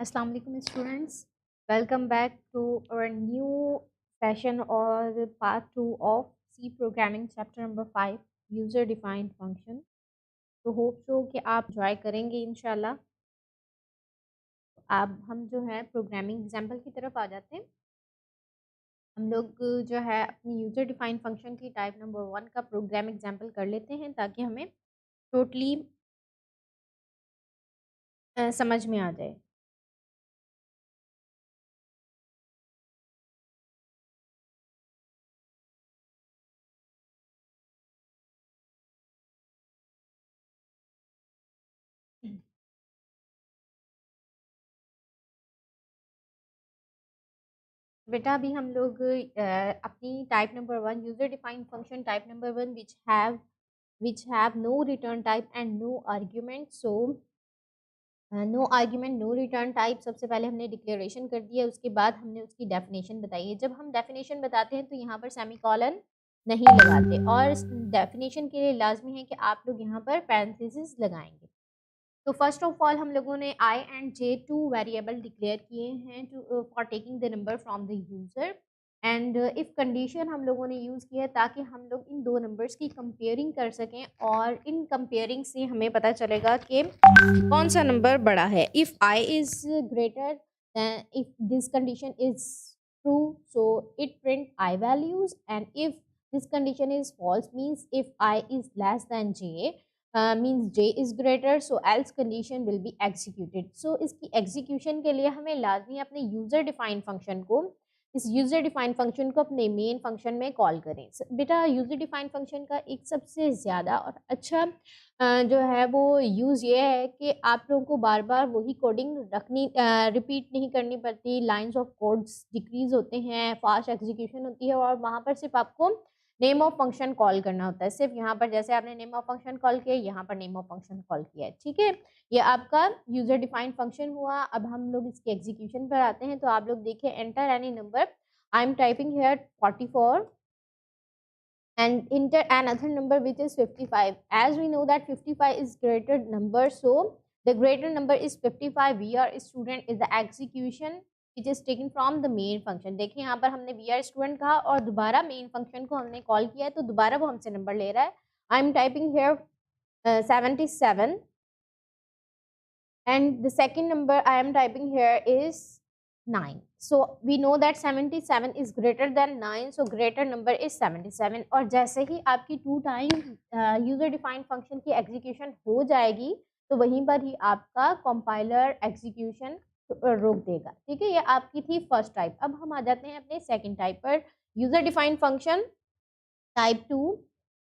Assalamu alaikum students. Welcome back to our new session or the part 2 of C programming chapter number 5 user defined function. तो hope so कि आप enjoy करेंगे इंशाल्लाह। अब हम जो है प्रोग्रामिंग एग्जाम्पल की तरफ आ जाते हैं। हम लोग जो है अपनी यूजर डिफाइंड फंक्शन की टाइप नंबर 1 का प्रोग्राम एग्जाम्पल कर लेते हैं ताकि हमें टोटली समझ में आ जाए। बेटा अभी हम लोग अपनी type number 1 user defined function type number 1 which have no return type and no argument. So no argument no return type सबसे पहले हमने डिक्लेरेशन कर दिया, उसके बाद हमने उसकी डेफिनेशन बताई है। जब हम डेफिनेशन बताते हैं तो यहाँ पर सेमीकोलन नहीं लगाते और डेफिनेशन के लिए लाजमी है कि आप लोग यहाँ पर पैरेंथेसिस लगाएंगे। तो फर्स्ट ऑफ ऑल हम लोगों ने I and J two variable declare किए हैं to for taking the number from the user and if condition हम लोगों ने यूज़ किया है ताकि हम लोग इन दो नंबर्स की कंपेयरिंग कर सकें और इन कंपेयरिंग से हमें पता चलेगा कि कौन सा नंबर बड़ा है। If I is greater if this condition is true so it print I values and if this condition is false means if I is less than J means j is greater so else condition will be executed। so इसकी execution के लिए हमें लाजमी अपने user defined function को इस user defined function को अपने मेन फंक्शन में कॉल करें। बेटा यूजर डिफाइंड फंक्शन का एक सबसे ज़्यादा और अच्छा जो है वो यूज़ ये है कि आप लोगों को बार बार वही कोडिंग रखनी रिपीट नहीं करनी पड़ती। लाइंस ऑफ कोड्स डिक्रीज होते हैं, फास्ट एग्जीक्यूशन होती है और वहाँ पर सिर्फ आपको नेम ऑफ फंक्शन कॉल करना होता है। सिर्फ यहाँ पर जैसे आपने नेम ऑफ फंक्शन कॉल किया, यहाँ पर नेम ऑफ फंक्शन कॉल किया है। ठीक है, ये आपका यूजर डिफाइंड फंक्शन हुआ। अब हम लोग इसके एग्जीक्यूशन पर आते हैं। तो आप लोग देखिए, enter any number, I am typing here 44 and enter another number which is 55. As we know that 55 is greater number, so the greater number is 55। we are student is the execution which is taken from the main function। देखिए यहाँ पर हमने we are student कहा और दोबारा main function को हमने call किया है तो दोबारा वो हमसे नंबर ले रहा है। I am typing here 77 and the second number I am typing here is 9। so we know that 77 is greater than 9, so greater number is 77। और जैसे ही आपकी 2 टाइम यूजर डिफाइंड फंक्शन की एग्जीक्यूशन हो जाएगी तो वहीं पर ही आपका कंपाइलर एग्जीक्यूशन रोक देगा। ठीक है, ये आपकी थी फर्स्ट टाइप। अब हम आ जाते हैं अपने सेकंड टाइप पर, यूजर डिफाइंड फंक्शन टाइप 2।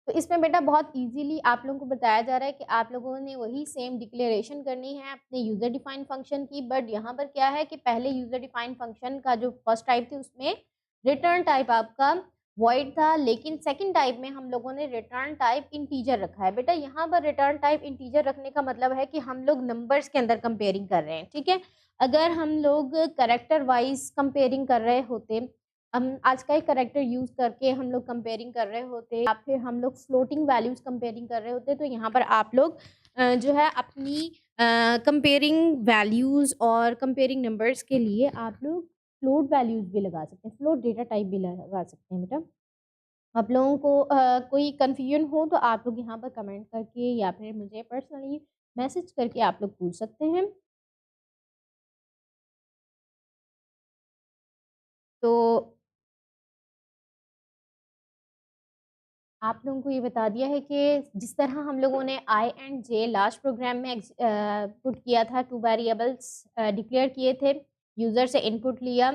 तो इसमें बेटा बहुत इजीली आप लोगों को बताया जा रहा है कि आप लोगों ने वही सेम डिक्लेरेशन करनी है अपने यूजर डिफाइंड फंक्शन की, बट यहाँ पर क्या है कि पहले यूजर डिफाइंड फंक्शन का जो फर्स्ट टाइप थी उसमें रिटर्न टाइप आपका वॉइड था, लेकिन सेकंड टाइप में हम लोगों ने रिटर्न टाइप इंटीजर रखा है। बेटा यहाँ पर रिटर्न टाइप इंटीजर रखने का मतलब है कि हम लोग नंबर्स के अंदर कंपेयरिंग कर रहे हैं। ठीक है, अगर हम लोग करेक्टर वाइज कंपेयरिंग कर रहे होते, हम आज का ही करेक्टर यूज करके हम लोग कंपेयरिंग कर रहे होते या फिर हम लोग फ्लोटिंग वैल्यूज कंपेयरिंग कर रहे होते, तो यहाँ पर आप लोग जो है अपनी कंपेयरिंग वैल्यूज और कंपेयरिंग नंबर्स के लिए आप लोग फ्लोट वैल्यूज भी लगा सकते हैं, फ्लोट डेटा टाइप भी लगा सकते हैं। बेटा आप लोगों को कोई कन्फ्यूजन हो तो आप लोग यहाँ पर कमेंट करके या फिर मुझे पर्सनली मैसेज करके आप लोग पूछ सकते हैं। तो आप लोगों को ये बता दिया है कि जिस तरह हम लोगों ने I and J last programme में पुट किया था, 2 वेरिएबल्स डिक्लेयर किए थे, यूज़र से इनपुट लिया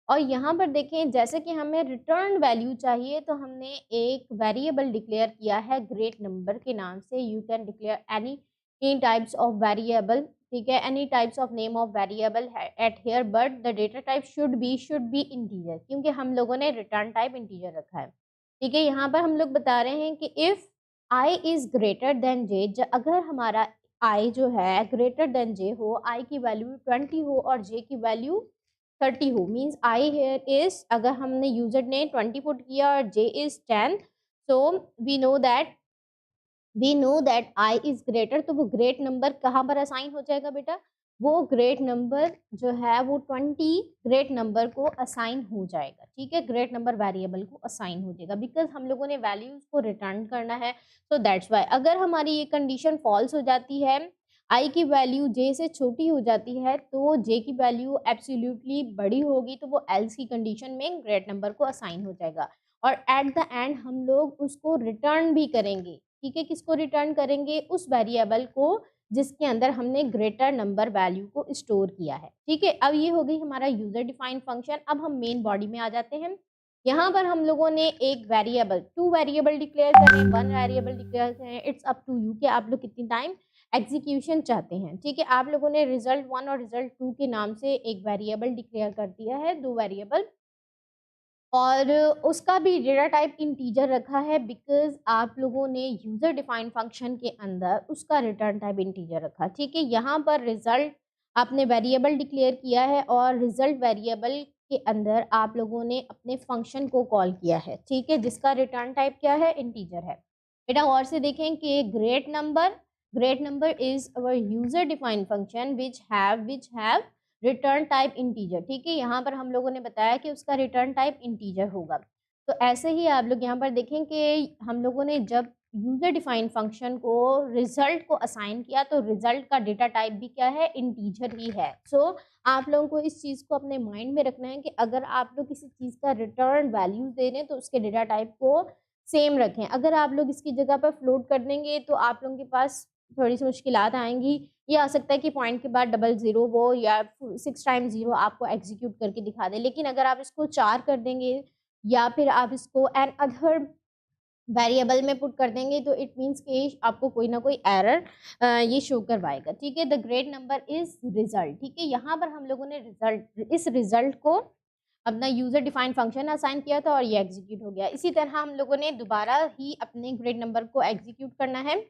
और यहाँ पर देखें जैसे कि हमें रिटर्न वैल्यू चाहिए तो हमने एक वेरिएबल डिक्लेयर किया है ग्रेट नंबर के नाम से। You can declare any types of variable, ठीक है, any types of name of variable at here, but the data type should be integer, क्योंकि हम लोगों ने रिटर्न टाइप इंटीजर रखा है। ठीक है, यहाँ पर हम लोग बता रहे हैं कि if I is greater than J, अगर हमारा आई जो है ग्रेटर देन जे हो, आई की वैल्यू 20 हो और जे की वैल्यू 30 हो, मीन्स आई हेयर इज, अगर हमने यूजर ने 20 पुट किया और J is 10, so we know that I is greater, तो वो ग्रेट नंबर कहाँ पर असाइन हो जाएगा बेटा, वो ग्रेट नंबर जो है वो 20 ग्रेट नंबर को असाइन हो जाएगा, ठीक है, ग्रेट नंबर वेरिएबल को असाइन हो जाएगा, बिकॉज हम लोगों ने वैल्यूज को रिटर्न करना है। तो दैट्स वाई अगर हमारी ये कंडीशन फॉल्स हो जाती है, आई की वैल्यू जे से छोटी हो जाती है, तो जे की वैल्यू एब्सोल्युटली बड़ी होगी, तो वो एल्स की कंडीशन में ग्रेट नंबर को असाइन हो जाएगा। और एट द एंड हम लोग उसको रिटर्न भी करेंगे, ठीक है, किसको रिटर्न करेंगे, उस वेरिएबल को जिसके अंदर हमने ग्रेटर नंबर वैल्यू को स्टोर किया है, ठीक है। अब ये हो गई हमारा यूजर डिफाइंड फंक्शन। अब हम मेन बॉडी में आ जाते हैं। यहाँ पर हम लोगों ने एक वेरिएबल, 2 वेरिएबल डिक्लेयर करें, 1 वेरिएबल डिक्लेयर करें, इट्स अप टू यू कि आप लोग कितनी टाइम एग्जीक्यूशन चाहते हैं, ठीक है। आप लोगों ने रिजल्ट 1 और रिजल्ट 2 के नाम से एक वेरिएबल डिक्लेयर कर दिया है, 2 वेरिएबल, और उसका भी डेटा टाइप इंटीजर रखा है, बिकॉज आप लोगों ने यूजर डिफाइंड फंक्शन के अंदर उसका रिटर्न टाइप इंटीजर रखा, ठीक है। यहाँ पर रिजल्ट आपने वेरिएबल डिक्लेयर किया है और रिजल्ट वेरिएबल के अंदर आप लोगों ने अपने फंक्शन को कॉल किया है, ठीक है, जिसका रिटर्न टाइप क्या है, इंटीजर है। बेटा और से देखें कि great number is our user defined function which have return type integer, ठीक है। यहाँ पर हम लोगों ने बताया कि उसका रिटर्न टाइप इंटीजर होगा। तो ऐसे ही आप लोग यहाँ पर देखें कि हम लोगों ने जब यूजर डिफाइंड फंक्शन को रिजल्ट को असाइन किया, तो रिजल्ट का डेटा टाइप भी क्या है, इंटीजर ही है। सो आप लोगों को इस चीज़ को अपने माइंड में रखना है कि अगर आप लोग किसी चीज़ का रिटर्न वैल्यूज दे रहे हैं तो उसके डेटा टाइप को सेम रखें। अगर आप लोग इसकी जगह पर फ्लोट कर देंगे तो आप लोगों के पास थोड़ी सी मुश्किलात आएंगी। ये आ सकता है कि पॉइंट के बाद डबल ज़ीरो वो या 6 टाइम्स ज़ीरो आपको एग्जीक्यूट करके दिखा दे, लेकिन अगर आप इसको 4 कर देंगे या फिर आप इसको एन अदर वेरिएबल में पुट कर देंगे, तो इट मीन्स कि आपको कोई ना कोई एरर ये शो करवाएगा, ठीक है। The great number is result, ठीक है। यहाँ पर हम लोगों ने इस रिजल्ट को अपना यूजर डिफाइंड फंक्शन असाइन किया था और ये एग्जीक्यूट हो गया। इसी तरह हम लोगों ने दोबारा ही अपने ग्रेट नंबर को एग्जीक्यूट करना है,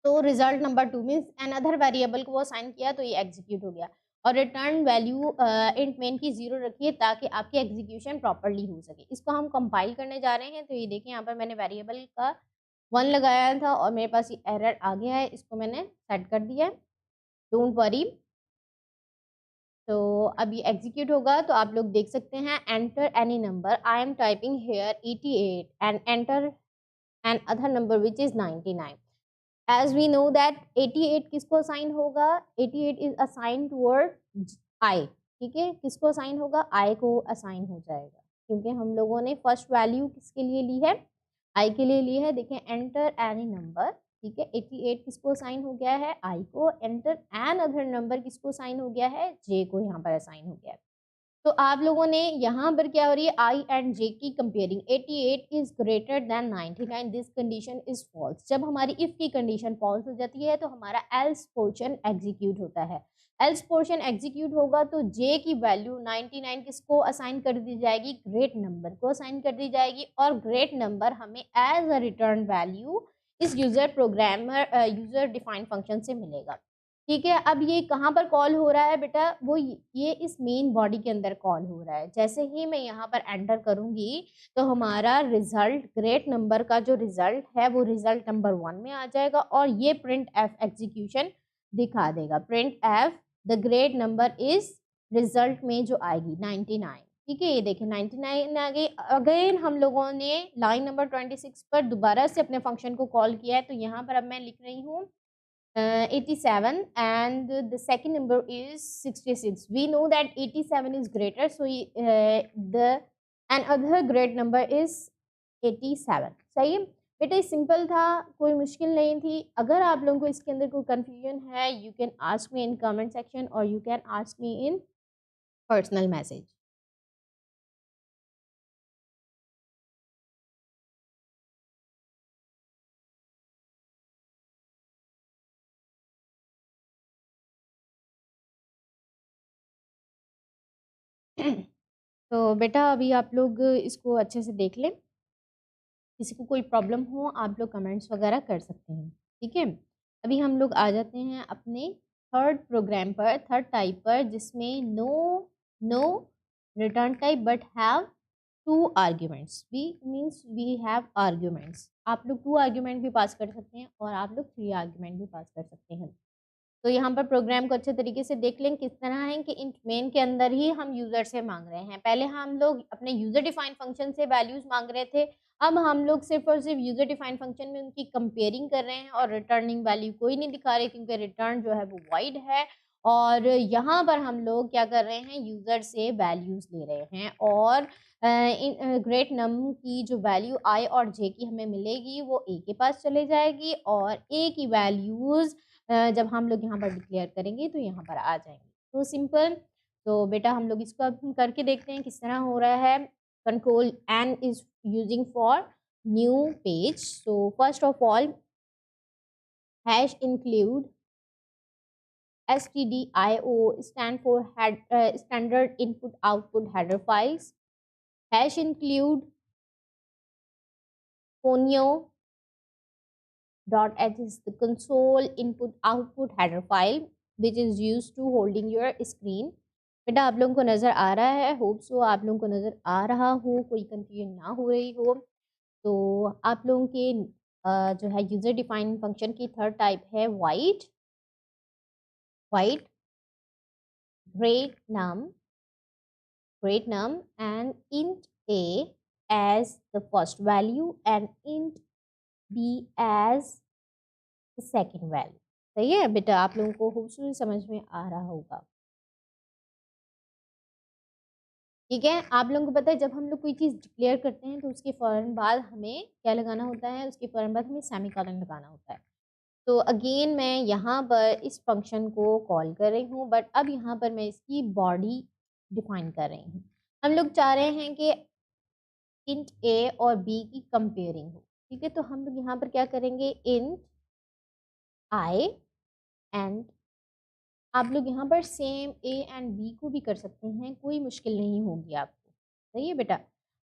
तो result number 2 means an other variable को वो असाइन किया तो ये एग्जीक्यूट हो गया। और रिटर्न वैल्यू इंट मेन की 0 रखिए ताकि आपकी एग्जीक्यूशन प्रॉपर्ली हो सके। इसको हम कंपाइल करने जा रहे हैं, तो ये देखिए यहाँ पर मैंने वेरिएबल का 1 लगाया था और मेरे पास ये एरर आ गया है, इसको मैंने सेट कर दिया है, डोंट वरी। तो अब ये एग्जीक्यूट होगा तो आप लोग देख सकते हैं, enter any number, I am typing here 88 and enter an other number which is 99। as we know that 88 किसको असाइन होगा, 88 is assigned toward I, ठीक है, किसको असाइन होगा, I को असाइन हो जाएगा, क्योंकि हम लोगों ने फर्स्ट वैल्यू किसके लिए ली है, I के लिए ली है। देखें एंटर एनी नंबर, ठीक है, 88 किसको असाइन हो गया है, I को। एंटर एन अदर नंबर किसको असाइन हो गया है, J को यहाँ पर असाइन हो गया है। तो आप लोगों ने यहाँ पर क्या हो रही है, आई एंड जे की comparing, 88 is greater than 99, this condition is false. जब हमारी इफ की कंडीशन फॉल्स हो जाती है तो हमारा एल्स पोर्शन एग्जीक्यूट होता है। एल्स पोर्शन एग्जीक्यूट होगा तो जे की वैल्यू 99 किसको असाइन कर दी जाएगी, ग्रेट नंबर को असाइन कर दी जाएगी, और ग्रेट नंबर हमें एज अ रिटर्न वैल्यू इस यूजर डिफाइंड फंक्शन से मिलेगा, ठीक है। अब ये कहाँ पर कॉल हो रहा है बेटा, वो ये इस मेन बॉडी के अंदर कॉल हो रहा है। जैसे ही मैं यहाँ पर एंटर करूँगी तो हमारा रिजल्ट, ग्रेट नंबर का जो रिजल्ट है वो रिजल्ट नंबर 1 में आ जाएगा और ये प्रिंट एफ एग्जीक्यूशन दिखा देगा, print F the great number is result में जो आएगी 99, ठीक है। ये देखिए 99 आ गई। अगेन हम लोगों ने लाइन नंबर 26 पर दोबारा से अपने फंक्शन को कॉल किया है, तो यहाँ पर अब मैं लिख रही हूँ 87 and the second number is 66. We know that 87 is greater, so the another great number is 87. सही है बेटा, सिंपल था, कोई मुश्किल नहीं थी। अगर आप लोगों को इसके अंदर कोई कंफ्यूजन है, you can ask me in comment section और you can ask me in personal message. तो बेटा अभी आप लोग इसको अच्छे से देख लें, किसी को कोई प्रॉब्लम हो आप लोग कमेंट्स वगैरह कर सकते हैं, ठीक है। अभी हम लोग आ जाते हैं अपने थर्ड प्रोग्राम पर, थर्ड टाइप पर, जिसमें no return type but have 2 arguments. We means we have arguments. आप लोग 2 आर्ग्यूमेंट भी पास कर सकते हैं और आप लोग 3 आर्ग्यूमेंट भी पास कर सकते हैं। तो यहाँ पर प्रोग्राम को अच्छे तरीके से देख लें किस तरह है कि इंट मेन के अंदर ही हम यूजर से मांग रहे हैं। पहले हम लोग अपने यूजर डिफाइंड फंक्शन से वैल्यूज मांग रहे थे, अब हम लोग सिर्फ और सिर्फ यूजर डिफाइंड फंक्शन में उनकी कंपेयरिंग कर रहे हैं और रिटर्निंग वैल्यू कोई नहीं दिखा रहे क्योंकि रिटर्न जो है वो वाइड है। और यहाँ पर हम लोग क्या कर रहे हैं, यूजर से वैल्यूज ले रहे हैं और ग्रेट नम की जो वैल्यू आई और जे की हमें मिलेगी वो ए के पास चले जाएगी और ए की वैल्यूज जब हम लोग यहाँ पर डिक्लेयर करेंगे तो यहाँ पर आ जाएंगे। तो सिंपल। तो बेटा हम लोग इसको अब करके देखते हैं किस तरह हो रहा है। Control N is using for new page. So first of all hash include stdio stand for standard input output header files. Hash include conio .h is the console input output header file which is used to holding your screen. बेटा आप लोगों को नज़र आ रहा है, hope so आप लोगों को नज़र आ रहा हो, कोई कंफ्यूजन ना हो रही हो। तो आप लोगों के जो है यूजर डिफाइंड फंक्शन की थर्ड टाइप है white great num and int a as the first value and int b as the second value। सही है बेटा, आप लोगों को खूबसूरती समझ में आ रहा होगा। ठीक है, आप लोगों को पता है जब हम लोग कोई चीज़ डिक्लेयर करते हैं तो उसके फ़ौरन बाद हमें क्या लगाना होता है, उसके फ़ौरन बाद हमें सेमीकोलन लगाना होता है। तो अगेन मैं यहाँ पर इस फंक्शन को कॉल कर रही हूँ, बट अब यहाँ पर मैं इसकी बॉडी डिफाइन कर रही हूँ। हम लोग चाह रहे हैं कि इंट ए और बी की कंपेयरिंग हो। ठीक है, तो हम लोग यहाँ पर क्या करेंगे, इंट आई एंड आप लोग यहाँ पर सेम ए एंड बी को भी कर सकते हैं, कोई मुश्किल नहीं होगी आपको। सही है बेटा,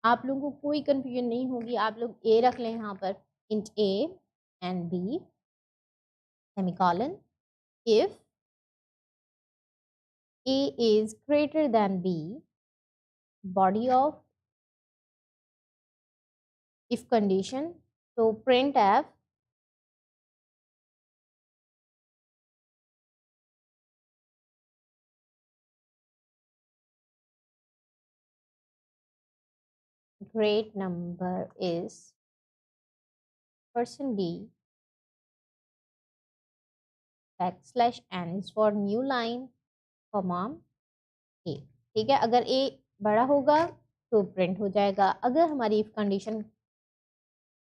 आप लोगों को कोई कंफ्यूजन नहीं होगी। आप लोग ए रख लें यहाँ पर, int a and b semicolon if a is greater than b, body of if condition, so printf great number is %d \n is for new line comma a। ठीक है, अगर a बड़ा होगा तो प्रिंट हो जाएगा। अगर हमारी इफ कंडीशन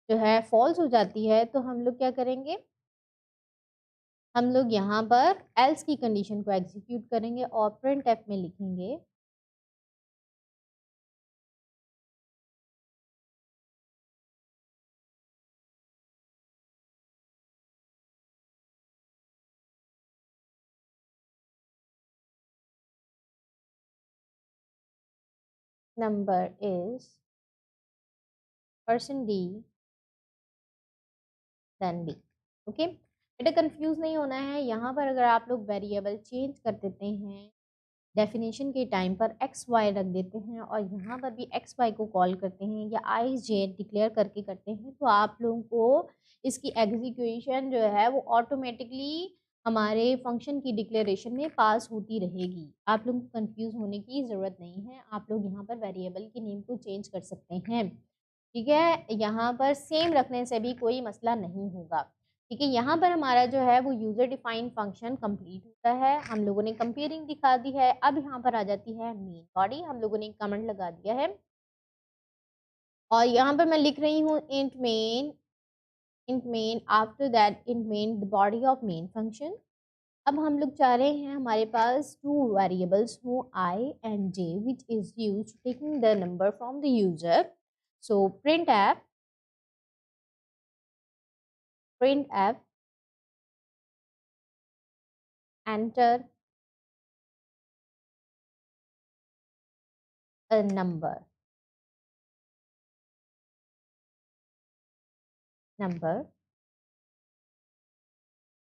जो है फॉल्स हो जाती है तो हम लोग क्या करेंगे, हम लोग यहाँ पर एल्स की कंडीशन को एग्जीक्यूट करेंगे और प्रिंट एफ में लिखेंगे number is %d then b. Okay बेटा, कंफ्यूज नहीं होना है। यहाँ पर अगर आप लोग वेरिएबल चेंज कर देते हैं, डेफिनेशन के टाइम पर एक्स वाई रख देते हैं और यहाँ पर भी एक्स वाई को कॉल करते हैं या आई जे डिक्लेयर करके करते हैं, तो आप लोगों को इसकी एग्जीक्यूशन जो है वो ऑटोमेटिकली हमारे फंक्शन की डिक्लेरेशन में पास होती रहेगी। आप लोगों को कंफ्यूज होने की ज़रूरत नहीं है। आप लोग यहाँ पर वेरिएबल की नेम को चेंज कर सकते हैं। ठीक है, यहाँ पर सेम रखने से भी कोई मसला नहीं होगा। ठीक है, यहाँ पर हमारा जो है वो यूजर डिफाइंड फंक्शन कंप्लीट होता है। हम लोगों ने कंपेयरिंग दिखा दी है। अब यहाँ पर आ जाती है मेन बॉडी। हम लोगों ने कमेंट लगा दिया है और यहाँ पर मैं लिख रही हूँ int main after that int main the body of main function. अब हम लोग चाह रहे हैं हमारे पास टू वेरिएबल्स हो I and J which is use taking the number from the user. So printf enter a number,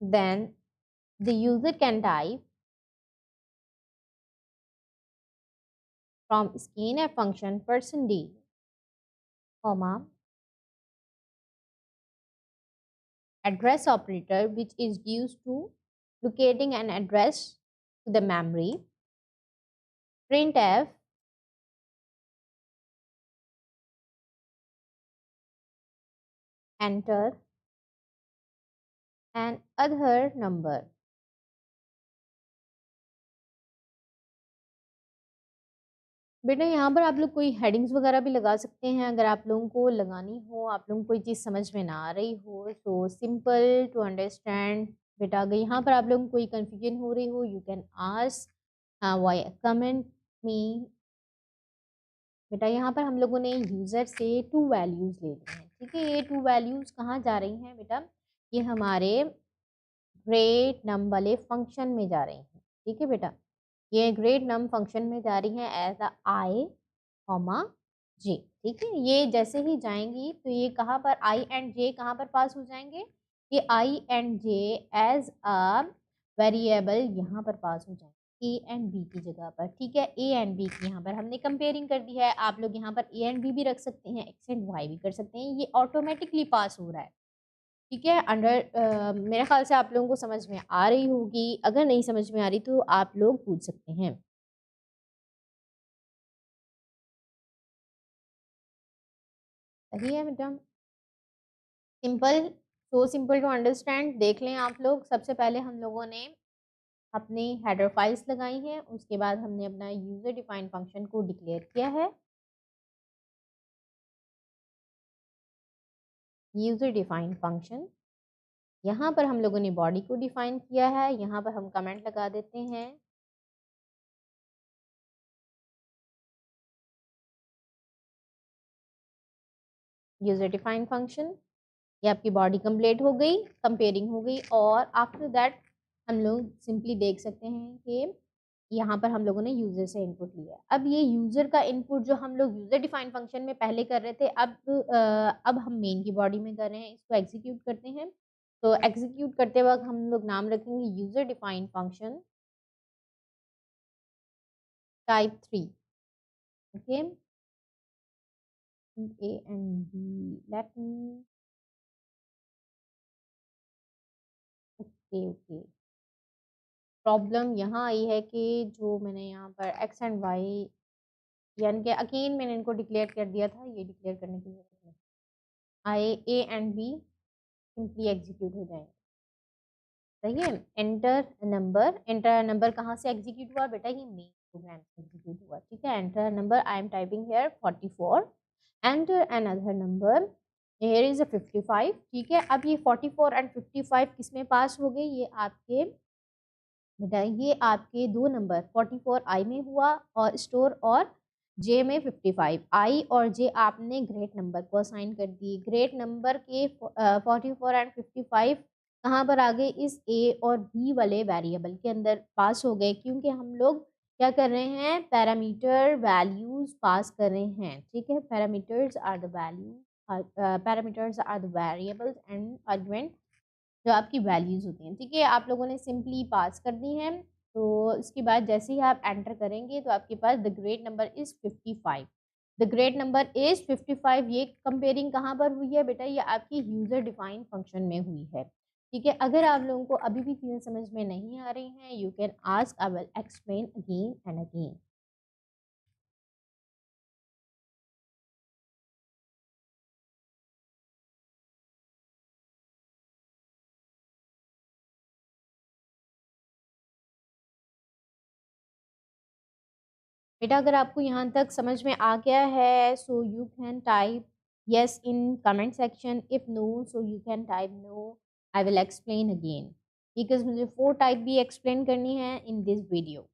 then the user can type from scanf function %d comma address operator which is used to locating an address to the memory. Printf enter an other number. बेटा यहाँ पर आप लोग कोई headings वगैरह भी लगा सकते हैं अगर आप लोगों को लगानी हो, आप लोगों को कोई चीज़ समझ में ना आ रही हो। तो सिंपल टू अंडरस्टैंड। बेटा अगर यहाँ पर आप लोगों को कोई कंफ्यूजन हो रही हो, you can ask why comment me. बेटा यहाँ पर हम लोगों ने यूज़र से 2 वैल्यूज़ ले ली हैं, ठीक है। ये 2 वैल्यूज़ कहाँ जा रही हैं बेटा? ये हमारे ग्रेट नम वाले फंक्शन में जा रही हैं, ठीक है बेटा। ये ग्रेट नम फंक्शन में जा रही हैं एज अ आई कॉमा जे, ठीक है। ये जैसे ही जाएंगी तो ये कहाँ पर आई एंड जे कहाँ पर पास हो जाएंगे? ये I and J as a variable यहाँ पर पास हो जाएंगे ए एंड बी की जगह पर, ठीक है। ए एंड बी की यहाँ पर हमने कंपेयरिंग कर दी है। आप लोग यहाँ पर ए एंड बी भी रख सकते हैं, एक्स एंड वाई भी कर सकते हैं। ये ऑटोमेटिकली पास हो रहा है, ठीक है। मेरे ख्याल से आप लोगों को समझ में आ रही होगी। अगर नहीं समझ में आ रही तो आप लोग पूछ सकते हैं। सही है बेटा, सिंपल टू अंडरस्टैंड। देख लें आप लोग, सबसे पहले हम लोगों ने अपनी हेडर फाइल्स लगाई हैं, उसके बाद हमने अपना यूजर डिफाइंड फंक्शन को डिक्लेयर किया है। यूजर डिफाइंड फंक्शन, यहाँ पर हम लोगों ने बॉडी को डिफाइन किया है। यहाँ पर हम कमेंट लगा देते हैं यूजर डिफाइंड फंक्शन। ये आपकी बॉडी कंप्लीट हो गई, कंपेयरिंग हो गई। और आफ्टर दैट हम लोग सिंपली देख सकते हैं कि यहाँ पर हम लोगों ने यूजर से इनपुट लिया है। अब ये यूजर का इनपुट जो हम लोग यूजर डिफाइंड फंक्शन में पहले कर रहे थे, अब हम मेन की बॉडी में कर रहे हैं। इसको एग्जीक्यूट करते हैं। तो एग्जीक्यूट करते वक्त हम लोग नाम रखेंगे user defined function type 3, okay. A and B, let me, okay. Problem यहाँ आई है कि जो मैंने यहाँ पर एक्स एंड वाई यानी कि अगेन मैंने इनको डिक्लेयर कर दिया था, ये डिक्लेयर करने की जरूरत नहीं। I A and B simply execute हो जाएंगे, सही है। एंटर नंबर कहाँ से एग्जीक्यूट हुआ बेटा? ये मेन प्रोग्राम से एग्जीक्यूट हुआ, ठीक है। Enter number, I am typing here 44। Enter another number, here is a 55, ठीक है। अब ये 44 एंड 55 किसमें पास हो गए? ये आपके बेटा ये आपके दो नंबर 44 आई में हुआ और स्टोर, और जे में 55। आई और जे आपने ग्रेट नंबर को असाइन कर दी। ग्रेट नंबर के 44 एंड 55 कहाँ पर आ गए? इस ए और बी वाले वेरिएबल के अंदर पास हो गए, क्योंकि हम लोग क्या कर रहे हैं? पैरामीटर वैल्यूज पास कर रहे हैं, ठीक है। Parameters are the value, parameters are the variables and argument जो आपकी वैल्यूज होती हैं, ठीक है। आप लोगों ने सिंपली पास कर दी हैं। तो इसके बाद जैसे ही आप एंटर करेंगे तो आपके पास the great number is 55। The great number is 55। ये कंपेयरिंग कहाँ पर हुई है बेटा? ये आपकी यूजर डिफाइंड फंक्शन में हुई है, ठीक है। अगर आप लोगों को अभी भी चीज़ें समझ में नहीं आ रही हैं, you can ask, I will explain again and again. बेटा अगर आपको यहाँ तक समझ में आ गया है, so you can type yes in comment section. If no, so you can type no, I will explain again, because मुझे 4 टाइप भी explain करनी है in this video.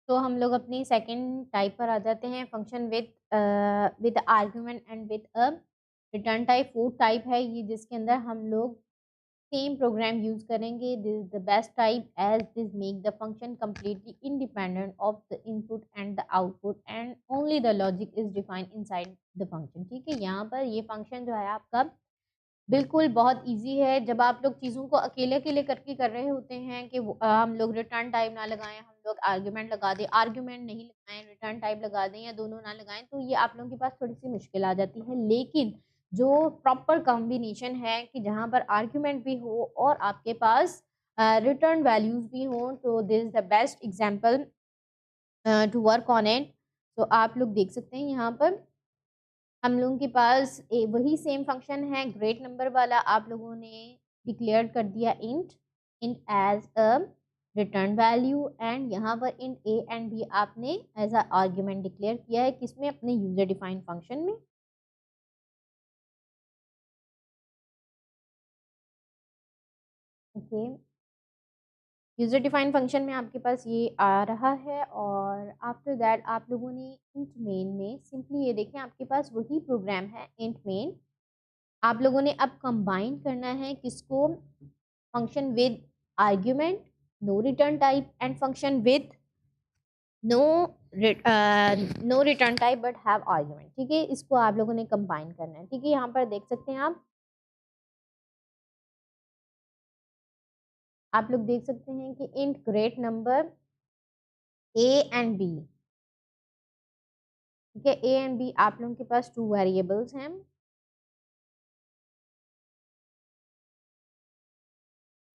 तो हम लोग अपनी सेकंड टाइप पर आ जाते हैं, function with argument and with a return type. Fourth type है ये, जिसके अंदर हम लोग सेम प्रोग्राम यूज करेंगे। This is the best type as this make the function completely independent of the input and the output and only the logic is defined inside the function। ठीक है, यहाँ पर ये फंक्शन जो है आपका बिल्कुल बहुत इजी है। जब आप लोग चीज़ों को अकेले अकेले करके कर रहे होते हैं कि हम लोग रिटर्न टाइप ना लगाएं, हम लोग आर्ग्यूमेंट लगा दें, आर्ग्यूमेंट नहीं लगाएं, रिटर्न टाइप लगा दें या दोनों ना लगाएं, तो ये आप लोगों के पास थोड़ी सी मुश्किल आ जाती है। लेकिन जो प्रॉपर कॉम्बिनेशन है कि जहाँ पर आर्ग्यूमेंट भी हो और आपके पास रिटर्न वैल्यूज भी हो, तो this is the best example to work on it. तो आप लोग देख सकते हैं यहाँ पर हम लोगों के पास वही सेम फंक्शन है, ग्रेट नंबर वाला। आप लोगों ने डिक्लेयर कर दिया int int as a return value, and यहाँ पर इंट ए एंड बी आपने एज अ आर्ग्यूमेंट डिक्लेयर किया है, किसमें, अपने यूजर डिफाइंड फंक्शन में। ओके, यूजर डिफाइंड फंक्शन में आपके पास ये आ रहा है। और आफ्टर दैट आप लोगों ने इंट मेन में सिंपली ये देखें, आपके पास वही प्रोग्राम है इंट मेन। आप लोगों ने अब कंबाइन करना है किसको, function with argument, no return type, and function with no no return type but have argument. ठीक है, इसको आप लोगों ने कंबाइन करना है। ठीक है, यहाँ पर देख सकते हैं आप लोग देख सकते हैं कि int great number a and b. ठीक है, ए एंड बी आप लोगों के पास टू वेरिएबल्स हैं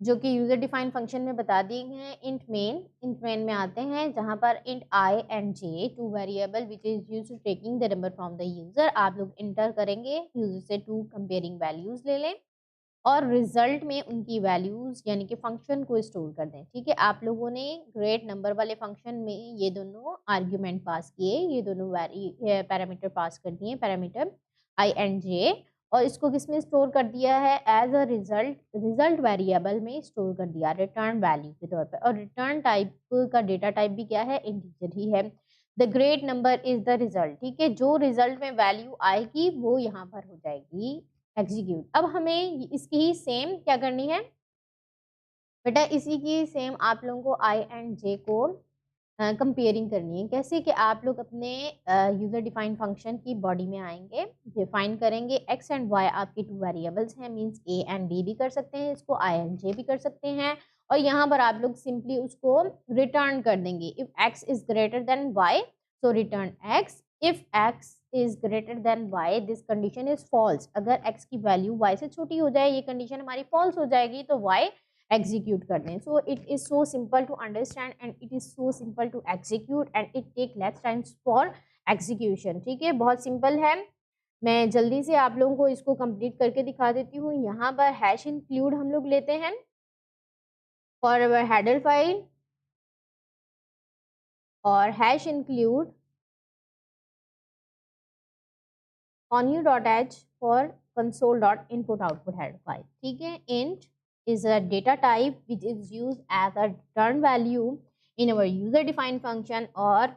जो कि यूजर डिफाइंड फंक्शन में बता दिए गए हैं। इंट मेन में आते हैं जहां पर int i and J two variable which is use to taking the number from the user. आप लोग इंटर करेंगे, यूजर से टू कंपेयरिंग वैल्यूज ले लें और रिजल्ट में उनकी वैल्यूज यानी कि फंक्शन को स्टोर कर दें। ठीक है, आप लोगों ने ग्रेट नंबर वाले फंक्शन में ये दोनों आर्ग्यूमेंट पास किए, ये दोनों पैरामीटर पास कर दिए, पैरामीटर आई एंड जे, और इसको किसमें स्टोर कर दिया है, एज अ रिजल्ट वेरिएबल में स्टोर कर दिया रिटर्न वैल्यू के तौर पर। और रिटर्न टाइप का डेटा टाइप भी क्या है, इंटीजर ही है। The great number is the result. ठीक है, जो रिजल्ट में वैल्यू आएगी वो यहाँ पर हो जाएगी एग्जीक्यूट। अब हमें इसकी ही सेम क्या करनी है बेटा, इसी की सेम आप लोगों को आई एंड जे को कंपेयरिंग करनी है। कैसे कि आप लोग अपने यूजर डिफाइंड फंक्शन की बॉडी में आएंगे, डिफाइन करेंगे एक्स एंड वाई आपके टू वेरिएबल्स हैं, मींस ए एंड बी भी कर सकते हैं, इसको आई एंड जे भी कर सकते हैं। और यहाँ पर आप लोग सिंपली उसको रिटर्न कर देंगे। If x is greater than y so return x, if x is greater than y this condition is false. अगर एक्स की वैल्यू वाई से छोटी हो जाए, ये कंडीशन हमारी फॉल्स हो जाएगी, तो वाई execute कर दें। So it is so simple to understand and it is so simple to execute and it take less time for execution। ठीक है, बहुत सिंपल है। मैं जल्दी से आप लोगों को इसको कंप्लीट करके दिखा देती हूँ। यहाँ पर हैश इंक्लूड हम लोग लेते हैं फॉर अवर हेडर फाइल और hash include onu.h for console.input-output header file। ठीक है, int is a data type which is used as a return value in our user defined function, or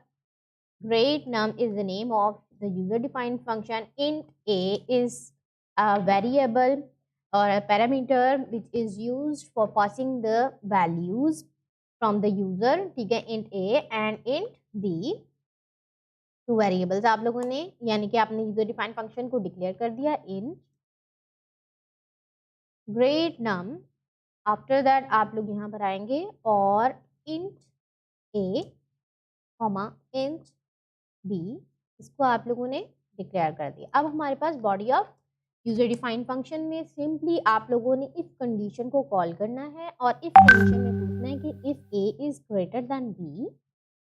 great num is the name of the user defined function. Int a is a variable or a parameter which is used for passing the values from the user। ठीक है, int a and int b two variables आप लोगों ने, यानी कि आपने user defined function को declare कर दिया in great num. After that आप लोग यहाँ पर आएंगे और int A comma int B, इसको आप लोगों ने डिक्लेयर कर दिया। अब हमारे पास body of user defined function में सिंपली आप लोगों ने इफ कंडीशन को कॉल करना है और इफ कंडीशन में पूछना है कि if a is greater than b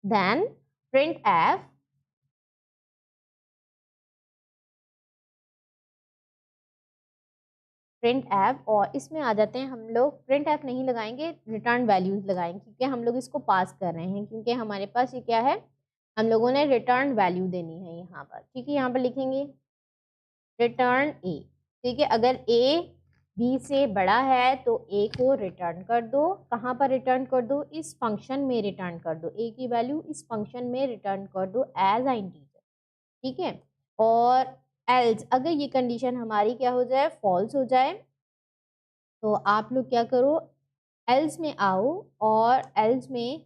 then printf printf. और इसमें आ जाते हैं हम लोग, प्रिंट एफ नहीं लगाएंगे, रिटर्न वैल्यूज लगाएंगे, क्योंकि हम लोग इसको पास कर रहे हैं, क्योंकि हमारे पास ये क्या है, हम लोगों ने रिटर्न वैल्यू देनी है यहाँ पर। ठीक है, यहाँ पर लिखेंगे रिटर्न ए। ठीक है, अगर ए बी से बड़ा है तो ए को रिटर्न कर दो। कहाँ पर रिटर्न कर दो? इस फंक्शन में रिटर्न कर दो। ए की वैल्यू इस फंक्शन में रिटर्न कर दो एज अ इंटीजर, ठीक है। और एल्स अगर ये कंडीशन हमारी क्या हो जाए, फॉल्स हो जाए, तो आप लोग क्या करो, एल्स में आओ और एल्स में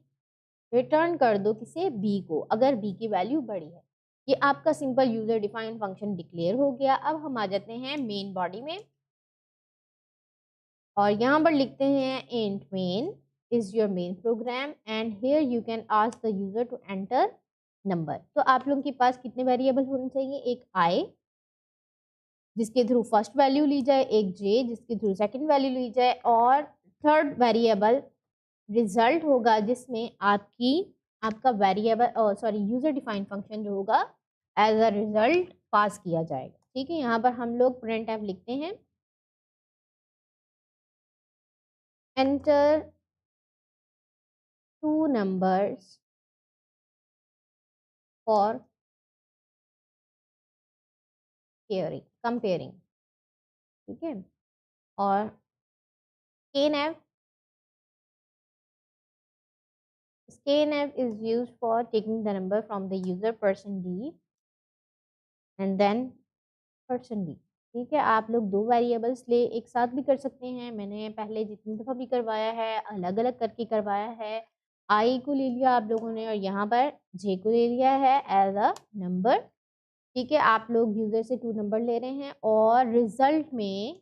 रिटर्न कर दो किसे, बी को, अगर बी की वैल्यू बड़ी है। ये आपका simple user defined function declare हो गया। अब हम आ जाते हैं मेन बॉडी में और यहाँ पर लिखते हैं int main is your main program and here you can ask the user to enter number. तो आप लोगों के पास कितने वेरिएबल होने चाहिए, एक आई जिसके थ्रू फर्स्ट वैल्यू ली जाए, एक जे जिसके थ्रू सेकंड वैल्यू ली जाए, और थर्ड वेरिएबल रिजल्ट होगा जिसमें आपका variable sorry user defined function जो होगा एज अ रिजल्ट पास किया जाएगा, ठीक है। यहाँ पर हम लोग प्रिंट एफ लिखते हैं enter two numbers for comparing, ठीक है। और scanf scanf is used for taking the number from the user person d and then person d, ठीक है। आप लोग दो वेरिएबल्स ले एक साथ भी कर सकते हैं, मैंने पहले जितनी दफ़ा भी करवाया है अलग अलग करके करवाया है। आई को ले लिया आप लोगों ने और यहाँ पर जे को ले लिया है एज अ नंबर, ठीक है। आप लोग यूजर से टू नंबर ले रहे हैं और रिजल्ट में,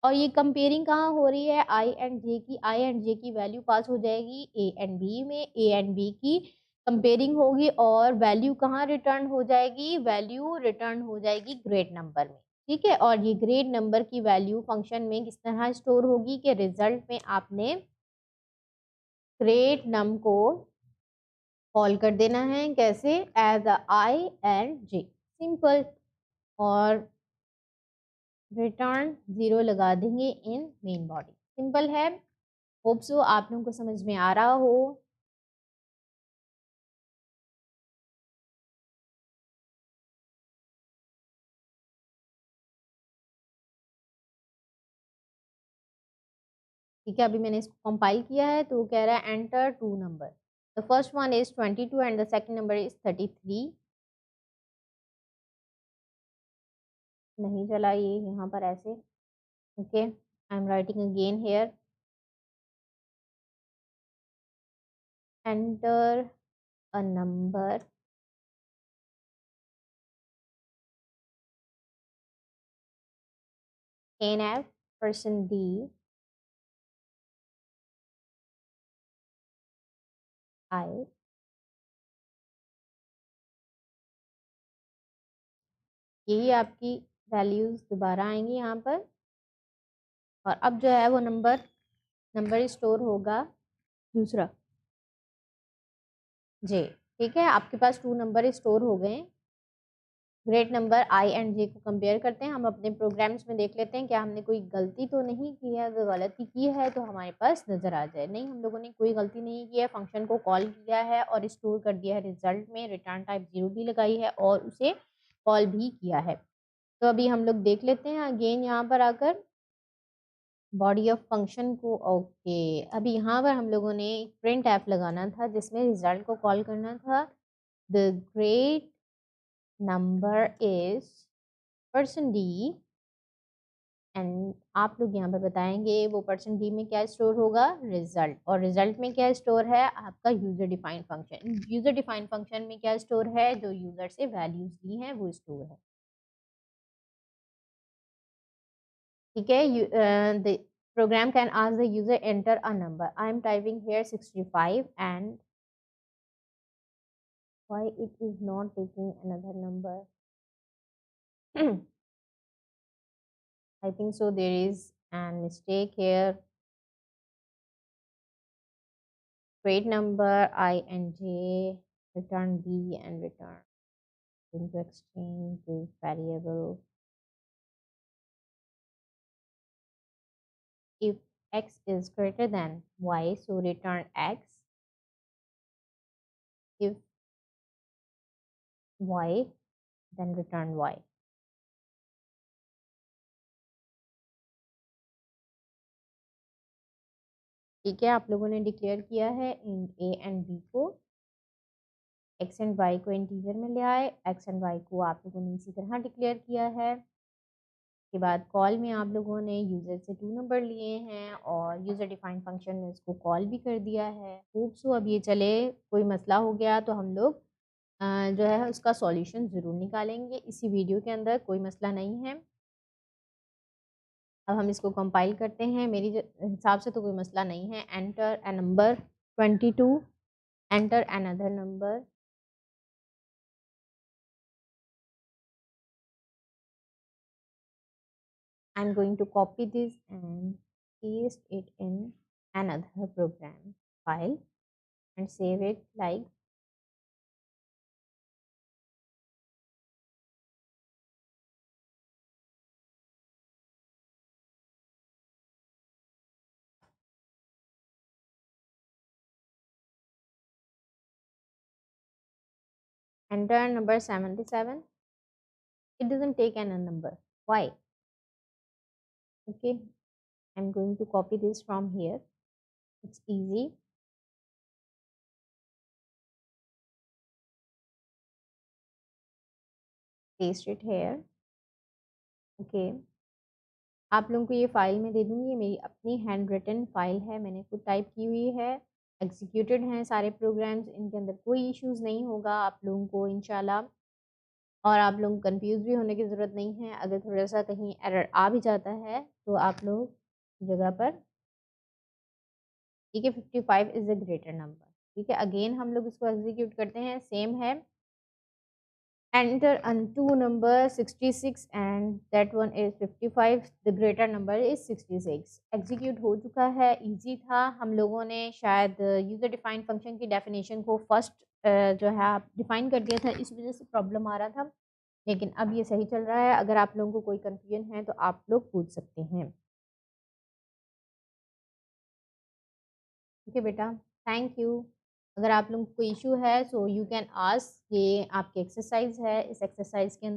और ये कंपेयरिंग कहाँ हो रही है, आई एंड जे की। आई एंड जे की वैल्यू पास हो जाएगी ए एंड बी में, ए एंड बी की कंपेयरिंग होगी और वैल्यू कहाँ रिटर्न हो जाएगी, वैल्यू रिटर्न हो जाएगी ग्रेड नंबर में, ठीक है। और ये ग्रेड नंबर की वैल्यू फंक्शन में किस तरह स्टोर होगी कि रिजल्ट में आपने ग्रेड नम को कॉल कर देना है, कैसे, as a i and j, simple. और रिटर्न 0 लगा देंगे इन मेन बॉडी, सिंपल है। होप सो आप लोगों को समझ में आ रहा हो। ठीक है, अभी मैंने इसको कंपाइल किया है तो वो कह रहा है enter two number, the first one is 22 and the second number is 33। नहीं चला ये यहाँ पर ऐसे, okay, I am writing again here enter a number n f percent d i. यही आपकी वैल्यूज दोबारा आएंगी यहाँ पर, और अब जो है वो नंबर स्टोर होगा दूसरा जे, ठीक है। आपके पास टू नंबर स्टोर हो गए। ग्रेट नंबर आई एंड जे को कंपेयर करते हैं। हम अपने प्रोग्राम्स में देख लेते हैं क्या हमने कोई गलती तो नहीं की है, अगर गलती की है तो हमारे पास नज़र आ जाए। नहीं, हम लोगों ने कोई गलती नहीं की है, फंक्शन को कॉल किया है और स्टोर कर दिया है रिजल्ट में, रिटर्न टाइप 0 भी लगाई है और उसे कॉल भी किया है। तो अभी हम लोग देख लेते हैं अगेन यहाँ पर आकर बॉडी ऑफ फंक्शन को, ओके। अभी यहाँ पर हम लोगों ने प्रिंट ऐप लगाना था जिसमें रिजल्ट को कॉल करना था, the great number is person D, and आप लोग यहाँ पर बताएंगे वो पर्सन डी में क्या स्टोर होगा, रिजल्ट। और रिजल्ट में क्या स्टोर है, आपका user defined function. User defined function में क्या स्टोर है, जो यूजर से वैल्यूज ली हैं वो स्टोर है, ठीक है। The program can ask the user enter a number. I am typing here 65 and why it is not taking another number. I think so there is a mistake here. Create number I and j, return b and return into exchange this variable. If x is greater than y, so return x. If y, then return y. ठीक है, आप लोगों ने declare किया है इन ए and B को, x and Y को integer में ले आए, एक्स एंड वाई को आप लोगों ने इसी तरह डिक्लेयर किया है। के बाद कॉल में आप लोगों ने यूज़र से 2 नंबर लिए हैं और यूज़र डिफाइंड फंक्शन में उसको कॉल भी कर दिया है। होप सो अब ये चले, कोई मसला हो गया तो हम लोग जो है उसका सॉल्यूशन ज़रूर निकालेंगे इसी वीडियो के अंदर, कोई मसला नहीं है। अब हम इसको कंपाइल करते हैं, मेरी हिसाब से तो कोई मसला नहीं है। Enter a number 22, enter another number, I'm going to copy this and paste it in another program file and save it like enter number 77. It doesn't take an number. Why? Okay, I'm going to copy this from here. It's easy. Paste it here. Okay. आप लोगों को ये file में दे दूँगी, ये मेरी अपनी hand written file है, मैंने खुद टाइप की हुई है, एग्जीक्यूटेड हैं सारे प्रोग्राम्स, इनके अंदर कोई इश्यूज़ नहीं होगा आप लोगों को इंशाल्लाह। और आप लोग कंफ्यूज भी होने की ज़रूरत नहीं है, अगर थोड़ा सा कहीं एरर आ भी जाता है तो आप लोग जगह पर, ठीक है, 55 इज़ अ ग्रेटर नंबर। ठीक है, अगेन हम लोग इसको एग्जीक्यूट करते हैं, सेम है। enter two number 66 and that one is 55, the greater number is 66। Execute हो चुका है, इजी था। हम लोगों ने शायद यूज़र डिफाइंड फंक्शन की डेफिनेशन को फर्स्ट जो है आप डिफाइन कर दिया था, इस वजह से प्रॉब्लम आ रहा था, लेकिन अब ये सही चल रहा है। अगर आप लोगों को कोई कंफ्यूजन है तो आप लोग पूछ सकते हैं। ठीक है बेटा, थैंक यू। अगर आप लोगों को कोई इशू है सो यू कैन आस्क, ये आपकी एक्सरसाइज है, इस एक्सरसाइज के अंदर